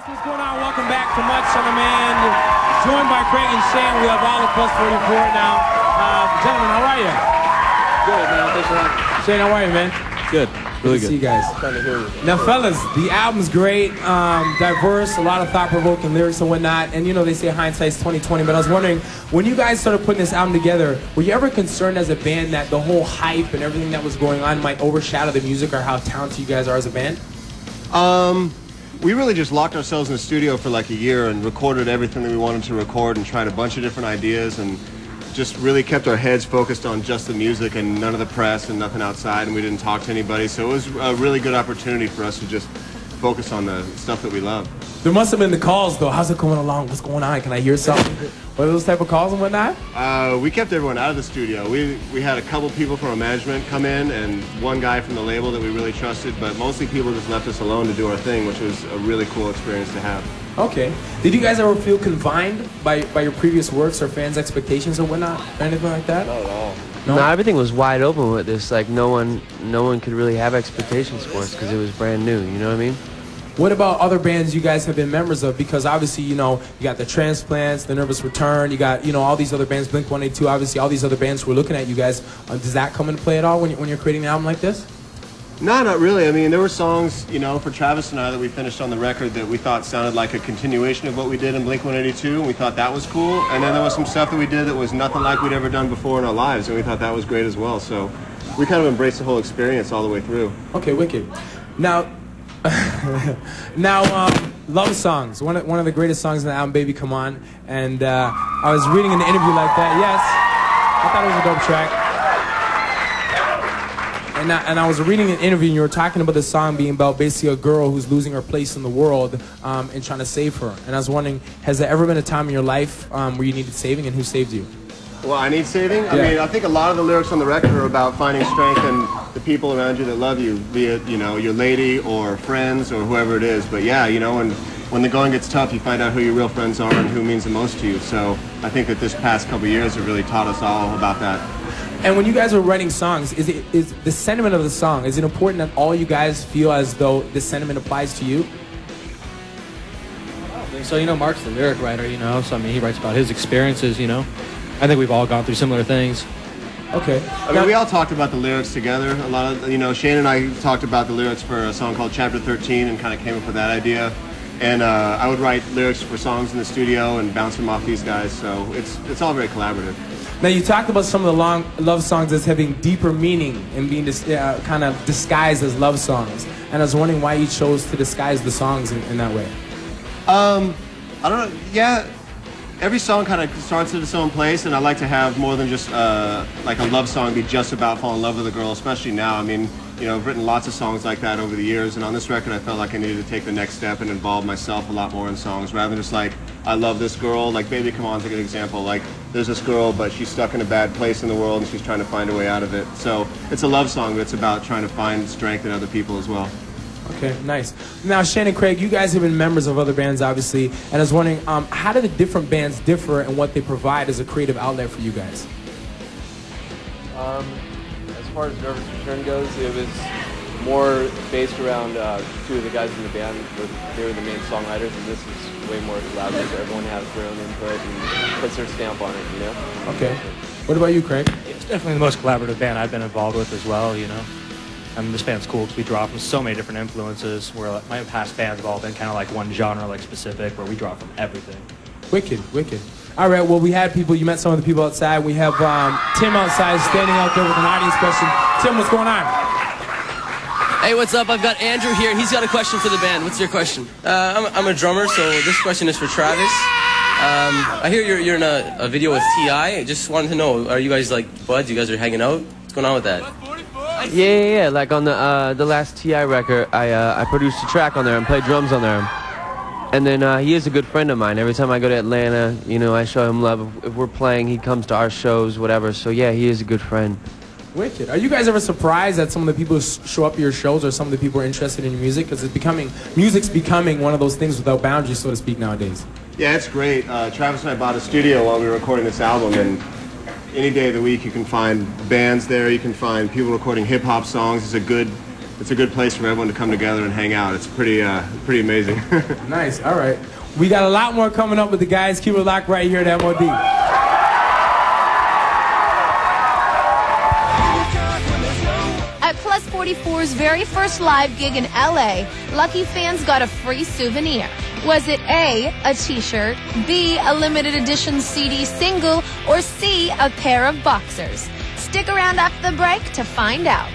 What's going on? Welcome back to Much on Demand. Joined by Craig and Shane. We have all of Plus 44 now. Gentlemen, how are you? Good, man. Thanks for having me. Shane, how are you, man? Good. Really good. See you guys. Trying to hear you. Now, fellas, the album's great, diverse, a lot of thought-provoking lyrics and whatnot. And you know they say hindsight's 20/20. But I was wondering, when you guys started putting this album together, were you ever concerned as a band that the whole hype and everything that was going on might overshadow the music or how talented you guys are as a band? We really just locked ourselves in the studio for like a year and recorded everything that we wanted to record and tried a bunch of different ideas and just really kept our heads focused on just the music and none of the press and nothing outside, and we didn't talk to anybody. So it was a really good opportunity for us to just focus on the stuff that we love. There must have been the calls, though. How's it going along? What's going on? Can I hear something? Were those type of calls and whatnot? We kept everyone out of the studio. We had a couple people from our management come in and one guy from the label that we really trusted, but mostly people just left us alone to do our thing, which was a really cool experience to have. Okay. Did you guys ever feel confined by your previous works or fans' expectations or whatnot? Or anything like that? Not at all. No, everything was wide open with this. Like no one could really have expectations for us because it was brand new. You know what I mean? What about other bands you guys have been members of? Because obviously, you know, you got the Transplants, the Nervous Return, you got, you know, all these other bands, Blink-182, obviously all these other bands who are looking at you guys. Does that come into play at all when you're creating an album like this? No, not really. I mean, there were songs, you know, for Travis and I that we finished on the record that we thought sounded like a continuation of what we did in Blink-182, and we thought that was cool. And then there was some stuff that we did that was nothing like we'd ever done before in our lives, and we thought that was great as well. So we kind of embraced the whole experience all the way through. Okay, wicked. Now, love songs. One of the greatest songs in the album, Baby Come On. And I was reading an interview like that. Yes, I thought it was a dope track. And I was reading an interview and you were talking about the song being about basically a girl who's losing her place in the world and trying to save her. And I was wondering, has there ever been a time in your life where you needed saving, and who saved you? Well, I need saving? Yeah. I mean, I think a lot of the lyrics on the record are about finding strength in the people around you that love you, be it, you know, your lady or friends or whoever it is. But yeah, you know, and when the going gets tough, you find out who your real friends are and who means the most to you. So I think that this past couple of years have really taught us all about that. And when you guys are writing songs, is the sentiment of the song, is it important that all you guys feel as though the sentiment applies to you? So, you know, Mark's the lyric writer, you know, so I mean, he writes about his experiences, you know. I think we've all gone through similar things. Okay. I mean, we all talked about the lyrics together. A lot of, you know, Shane and I talked about the lyrics for a song called Chapter 13 and kind of came up with that idea. And I would write lyrics for songs in the studio and bounce them off these guys, so it's all very collaborative. Now, you talked about some of the love songs as having deeper meaning and being kind of disguised as love songs. And I was wondering why you chose to disguise the songs in that way. I don't know. Yeah, every song kind of starts at its own place, and I like to have more than just like a love song be just about falling in love with a girl, especially now. I mean, you know, I've written lots of songs like that over the years, and on this record I felt like I needed to take the next step and involve myself a lot more in songs, rather than just like, I love this girl, like Baby Come On's a good example. Like, there's this girl, but she's stuck in a bad place in the world, and she's trying to find a way out of it. So it's a love song, but it's about trying to find strength in other people as well. Okay, nice. Now, Shane and Craig, you guys have been members of other bands, obviously, and I was wondering, how do the different bands differ in what they provide as a creative outlet for you guys? As far as Nervous Return goes, it was more based around two of the guys in the band. They were the main songwriters, and this is way more collaborative. Everyone has their own input and puts their stamp on it, you know? Okay. What about you, Craig? It's definitely the most collaborative band I've been involved with as well, you know. And this band's cool because we draw from so many different influences, where like, my past bands have all been kind of like one genre, like specific, where we draw from everything. Wicked, wicked. All right, well, we had people, you met some of the people outside. We have Tim outside standing out there with an audience question. Tim, what's going on? Hey, what's up? I've got Andrew here. He's got a question for the band. What's your question? I'm a drummer, so this question is for Travis. I hear you're in a video with T.I. Just wanted to know, are you guys like buds? You guys are hanging out? What's going on with that? Yeah. Like on the last T.I. record, I produced a track on there and played drums on there. And then he is a good friend of mine. Every time I go to Atlanta, you know, I show him love. If we're playing, he comes to our shows, whatever. So yeah, he is a good friend. Wicked. Are you guys ever surprised that some of the people who show up at your shows or some of the people are interested in your music? Because music's becoming one of those things without boundaries, so to speak, nowadays. Yeah, it's great. Travis and I bought a studio while we were recording this album, and any day of the week you can find bands there, you can find people recording hip-hop songs. It's a good it's a good place for everyone to come together and hang out. It's pretty amazing. Nice. All right. We got a lot more coming up with the guys. Keep it locked right here at MOD. At Plus 44's very first live gig in LA, lucky fans got a free souvenir. Was it A, a t-shirt, B, a limited edition CD single, or C, a pair of boxers? Stick around after the break to find out.